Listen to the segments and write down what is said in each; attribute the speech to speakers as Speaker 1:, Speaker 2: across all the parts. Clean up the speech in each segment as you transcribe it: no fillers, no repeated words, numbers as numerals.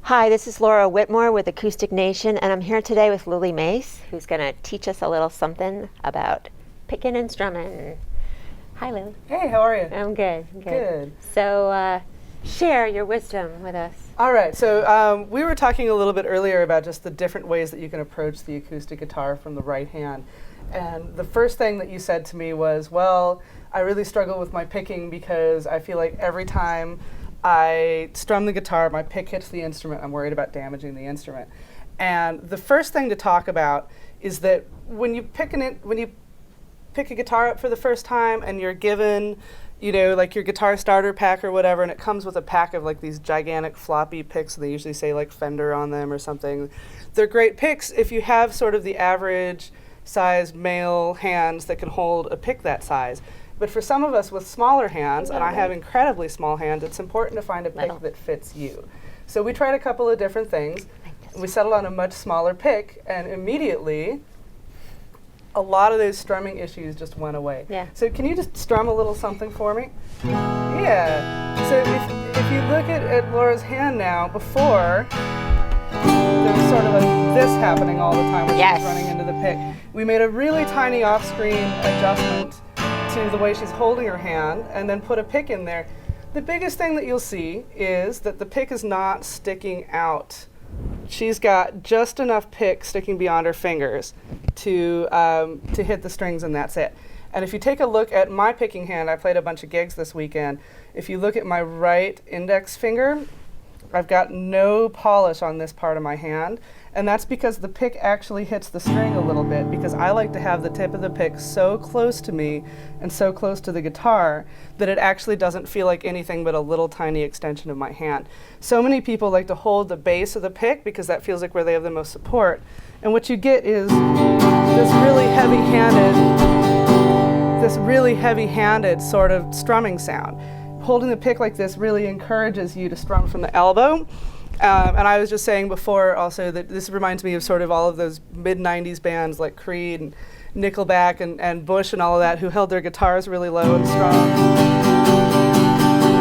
Speaker 1: Hi, this is Laura Whitmore with Acoustic Nation, and I'm here today with Lily Maase, who's going to teach us a little something about picking and strumming. Hi, Lily.
Speaker 2: Hey, how are you?
Speaker 1: I'm good.
Speaker 2: Good.
Speaker 1: So, share your wisdom with us.
Speaker 2: All right, so we were talking a little bit earlier about just the different ways that you can approach the acoustic guitar from the right hand. And the first thing that you said to me was, well, I really struggle with my picking because I feel like every time I strum the guitar, my pick hits the instrument, I'm worried about damaging the instrument. And the first thing to talk about is that when you pick a guitar up for the first time and you're given, you know, like your guitar starter pack or whatever, and it comes with a pack of like these gigantic floppy picks, and they usually say like Fender on them or something. They're great picks if you have sort of the average sized male hands that can hold a pick that size. But for some of us with smaller hands, and I have incredibly small hands, it's important to find a pick that fits you. So we tried a couple of different things. We settled on a much smaller pick, and immediately a lot of those strumming issues just went away.
Speaker 1: Yeah.
Speaker 2: So can you just strum a little something for me? Yeah. So if you look at Laura's hand now, before there was sort of this happening all the time when she was running into the pick. We made a really tiny off-screen adjustment to the way she's holding her hand and then put a pick in there. The biggest thing that you'll see is that the pick is not sticking out. She's got just enough pick sticking beyond her fingers to hit the strings, and that's it. And if you take a look at my picking hand, I played a bunch of gigs this weekend. If you look at my right index finger, I've got no polish on this part of my hand, and that's because the pick actually hits the string a little bit, because I like to have the tip of the pick so close to me and so close to the guitar that it actually doesn't feel like anything but a little tiny extension of my hand. So many people like to hold the base of the pick because that feels like where they have the most support, and what you get is this really heavy-handed sort of strumming sound. Holding the pick like this really encourages you to strum from the elbow. And I was just saying before also that this reminds me of sort of all of those mid-90s bands like Creed and Nickelback and Bush and all of that, who held their guitars really low and strong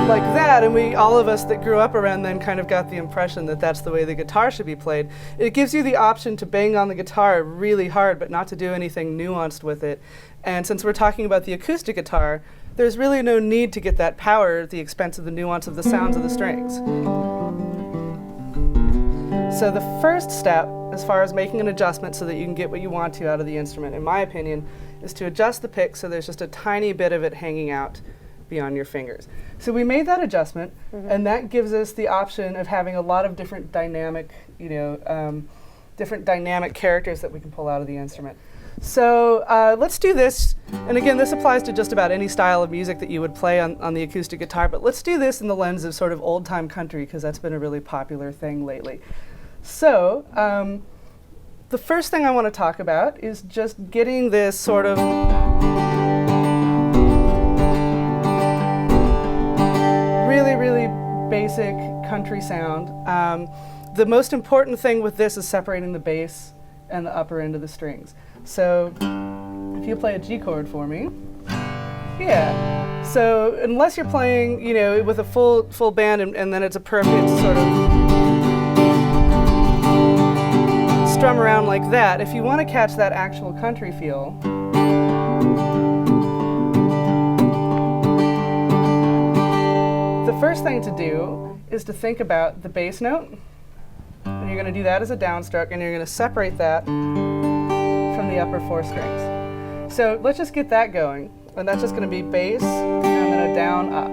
Speaker 2: like that. And all of us that grew up around then kind of got the impression that that's the way the guitar should be played. It gives you the option to bang on the guitar really hard, but not to do anything nuanced with it. And since we're talking about the acoustic guitar, there's really no need to get that power at the expense of the nuance of the sounds of the strings. So the first step, as far as making an adjustment so that you can get what you want to out of the instrument, in my opinion, is to adjust the pick so there's just a tiny bit of it hanging out beyond your fingers. So we made that adjustment, and that gives us the option of having a lot of different dynamic, different dynamic characters that we can pull out of the instrument. So let's do this, and again, this applies to just about any style of music that you would play on the acoustic guitar, but let's do this in the lens of sort of old-time country, because that's been a really popular thing lately. So the first thing I want to talk about is just getting this sort of really basic country sound. The most important thing with this is separating the bass and the upper end of the strings. So if you play a G chord for me, yeah. So unless you're playing, with a full band and then it's appropriate to sort of strum around like that, if you want to catch that actual country feel, the first thing to do is to think about the bass note, and you're going to do that as a downstroke, and you're going to separate that from the upper four strings. So let's just get that going, and that's just going to be bass and then a down up.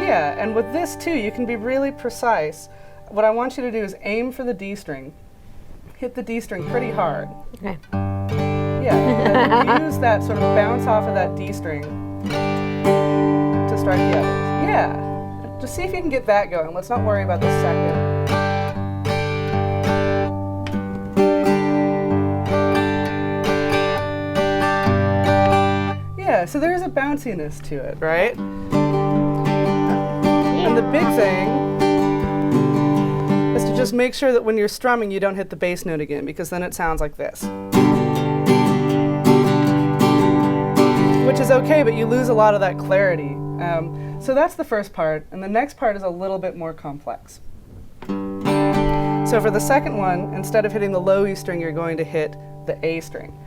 Speaker 2: Yeah, and with this too, you can be really precise. What I want you to do is aim for the D string. Hit the D string pretty hard.
Speaker 1: Okay.
Speaker 2: Yeah, and then use that sort of bounce off of that D string to strike the others. Yeah, just see if you can get that going. Let's not worry about the second. Yeah, so there's a bounciness to it, right? And the big thing is to just make sure that when you're strumming, you don't hit the bass note again, because then it sounds like this. Which is okay, but you lose a lot of that clarity. So that's the first part, and the next part is a little bit more complex. So for the second one, instead of hitting the low E string, you're going to hit the A string.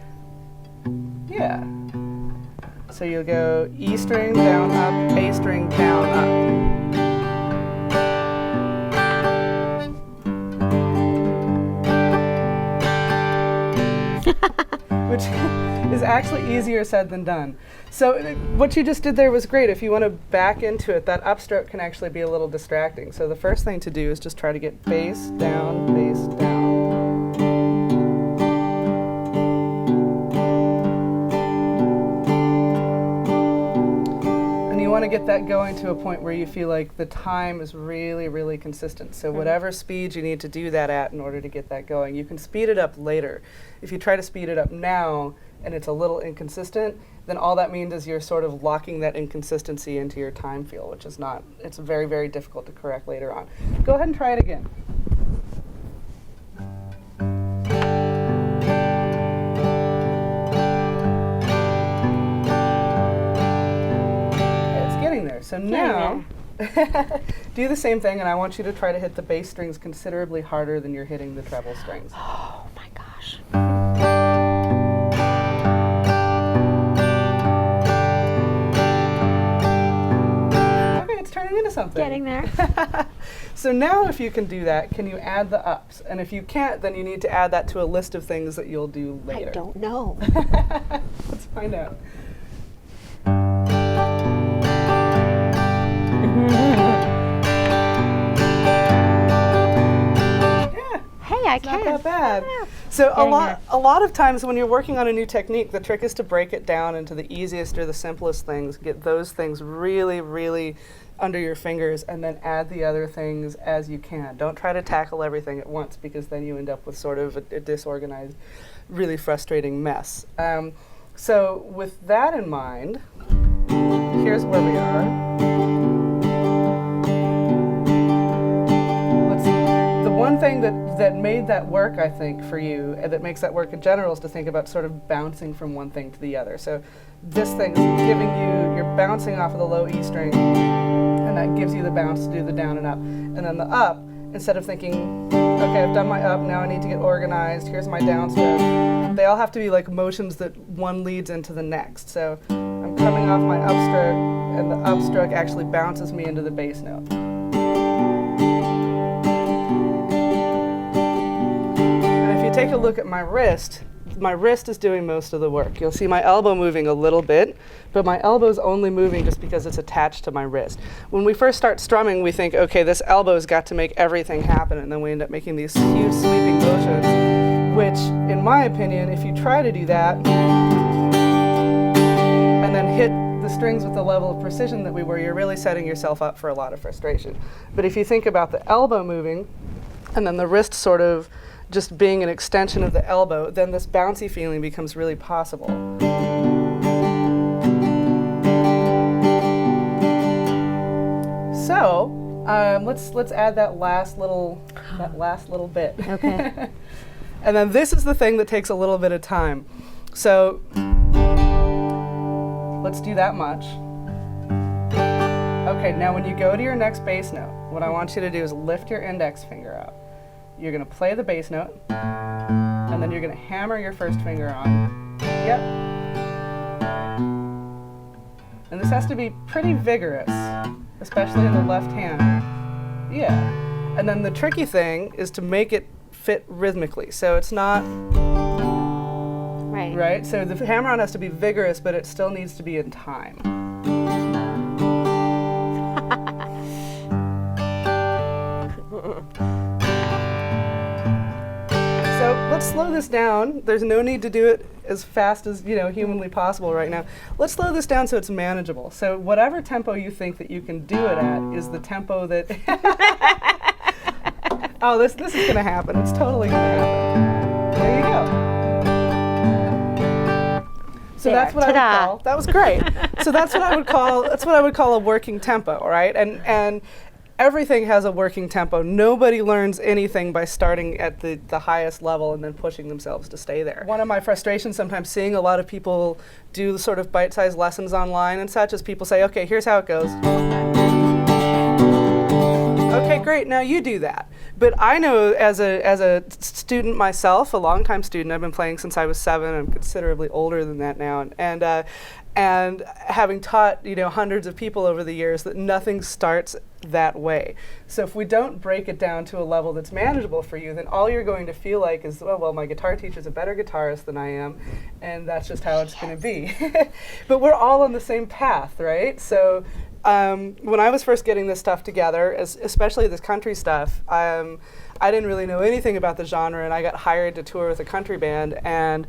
Speaker 2: Yeah. So you'll go E string, down, up, A string, down, up. Which is actually easier said than done. So what you just did there was great. If you want to back into it, that upstroke can actually be a little distracting. So the first thing to do is just try to get bass, down, bass, down. You want to get that going to a point where you feel like the time is really, really consistent. So whatever speed you need to do that at in order to get that going, you can speed it up later. If you try to speed it up now and it's a little inconsistent, then all that means is you're sort of locking that inconsistency into your time feel, which is not, it's very, very difficult to correct later on. Go ahead and try it again. So now, do the same thing, and I want you to try to hit the bass strings considerably harder than you're hitting the treble strings.
Speaker 1: Oh my gosh.
Speaker 2: Okay, it's turning into something.
Speaker 1: Getting there.
Speaker 2: So now if you can do that, can you add the ups? And if you can't, then you need to add that to a list of things that you'll do later.
Speaker 1: I don't know.
Speaker 2: Let's find out.
Speaker 1: I
Speaker 2: It's
Speaker 1: can.
Speaker 2: not that bad.
Speaker 1: Yeah.
Speaker 2: So a lot of times when you're working on a new technique, the trick is to break it down into the easiest or the simplest things, get those things really, really under your fingers, and then add the other things as you can. Don't try to tackle everything at once, because then you end up with sort of a disorganized, really frustrating mess. So with that in mind, here's where we are. One thing that made that work, I think, for you, and that makes that work in general, is to think about sort of bouncing from one thing to the other. So this thing is giving you, you're bouncing off of the low E string, and that gives you the bounce to do the down and up. And then the up, instead of thinking, okay, I've done my up, now I need to get organized, here's my down stroke, they all have to be like motions that one leads into the next. So I'm coming off my upstroke, and the upstroke actually bounces me into the bass note. Take a look at my wrist. My wrist is doing most of the work. You'll see my elbow moving a little bit, but my elbow's only moving just because it's attached to my wrist. When we first start strumming, we think, okay, this elbow's got to make everything happen, and then we end up making these huge sweeping motions, which, in my opinion, if you try to do that, and then hit the strings with the level of precision that we were, you're really setting yourself up for a lot of frustration. But if you think about the elbow moving, and then the wrist sort of just being an extension of the elbow, then this bouncy feeling becomes really possible. So let's add that last little bit.
Speaker 1: Okay.
Speaker 2: And then this is the thing that takes a little bit of time. So let's do that much. Okay, now when you go to your next bass note, what I want you to do is lift your index finger up. You're going to play the bass note, and then you're going to hammer your first finger on. Yep. And this has to be pretty vigorous, especially in the left hand. Yeah. And then the tricky thing is to make it fit rhythmically. So it's not... Right? So the hammer-on has to be vigorous, but it still needs to be in time. Let's slow this down. There's no need to do it as fast as humanly possible right now. Let's slow this down so it's manageable. So whatever tempo you think that you can do it at is the tempo that... Oh, this is going to happen. It's totally going to happen. There you go. So that's what I would call... That was great. So that's what I would call a working tempo, right? And everything has a working tempo. Nobody learns anything by starting at the highest level and then pushing themselves to stay there. One of my frustrations sometimes seeing a lot of people do sort of bite-sized lessons online and such is people say, okay, here's how it goes. Okay, great, now you do that. But I know as a student myself, a longtime student, I've been playing since I was 7. I'm considerably older than that now, and having taught, you know, hundreds of people over the years, that nothing starts that way. So if we don't break it down to a level that's manageable for you, then all you're going to feel like is, well, my guitar teacher's a better guitarist than I am, and that's just how it's going to be. But we're all on the same path, right? So when I was first getting this stuff together, especially this country stuff, I didn't really know anything about the genre, and I got hired to tour with a country band, and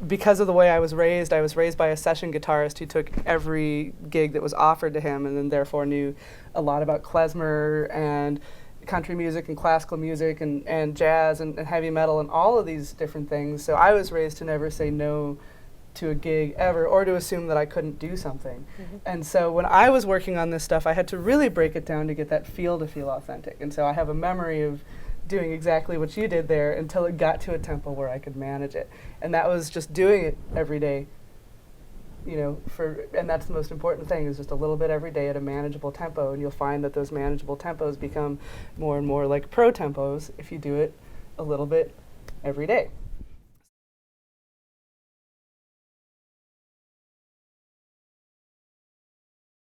Speaker 2: because of the way I was raised by a session guitarist who took every gig that was offered to him, and then therefore knew a lot about klezmer and country music and classical music and jazz and heavy metal and all of these different things. So I was raised to never say no to a gig ever, or to assume that I couldn't do something. And so when I was working on this stuff, I had to really break it down to get that feel to feel authentic. And so I have a memory of doing exactly what you did there until it got to a tempo where I could manage it. And that was just doing it every day, you know, and that's the most important thing, is just a little bit every day at a manageable tempo, and you'll find that those manageable tempos become more and more like pro tempos if you do it a little bit every day.